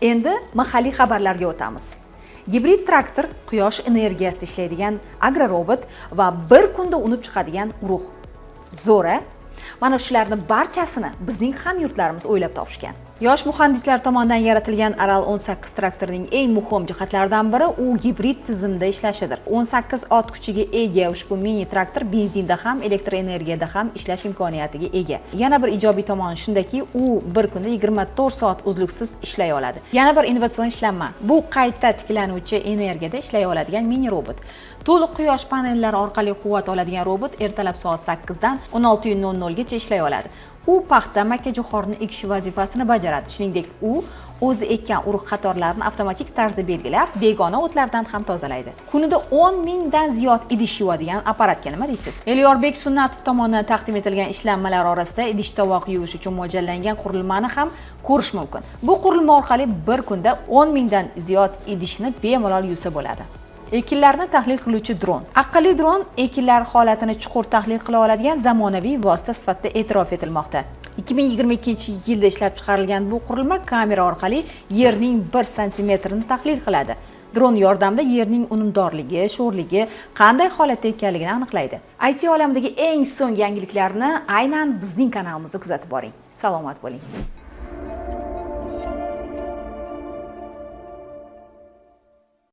Endi mahalliy xabarlarga o'tamiz. Gibrid traktor, quyosh energiyasida ishlaydigan agrorobot va bir kunda unib chiqadigan urug'. Zo'ra. Mana shularning barchasini bizning hamyurtlarimiz o'ylab topishgan. Yosh muhandislar tomonidan yaratilgan Aral 18 traktorining eng muhim jihatlaridan biri u gibrid tizimda ishlashidir. 18 ot kuchiga ega ushbu mini traktor benzinda ham, elektr energiyada ham ishlash imkoniyatiga ega. Yana bir ijobiy tomoni shundaki, u bir kunda 24 soat uzluksiz ishlay oladi. Yana bir innovatsion ishlanma. Bu qayta tiklanuvchi energiyada ishlay oladigan mini robot. To'liq quyosh panellari orqali quvvat oladigan robot ertalab soat 8 dan 16:00 gacha ishlay oladi. U paxta, makkajo'xorini ekish vazifasini bajaradi. Shuningdek, u o'zi ekkan urug' qatorlarini avtomatik tarzda belgilab, begona o'tlardan ham tozalaydi. Kunida 10 mingdan ziyod idish yuvadigan apparatga nima deysiz? Elyorbek Sunnatov tomonidan taqdim etilgan ishlanmalar orasida idish-tovoq yuvish uchun mo'ljallangan qurilmani ham ko'rish mumkin. Bu qurilma orqali bir kunda 10 mingdan ziyod idishni bemalol yuvsa bo'ladi. Ekinlarni tahlil qiluvchi dron. Aqlli dron ekinlar holatini chuqur tahlil qila oladigan zamonaviy vosita sifatida e'tirof etilmoqda. 2022-yilda ishlab chiqarilgan bu qurilma kamera orqali yerning 1 santimetrini tahlil qiladi. Dron yordamida yerning unumdorligi, sho'rligi, qanday holatda ekanligini aniqlaydi. IT olamidagi eng so'nggi yangiliklarni aynan bizning kanalimizda kuzatib boring. Salomat bo'ling.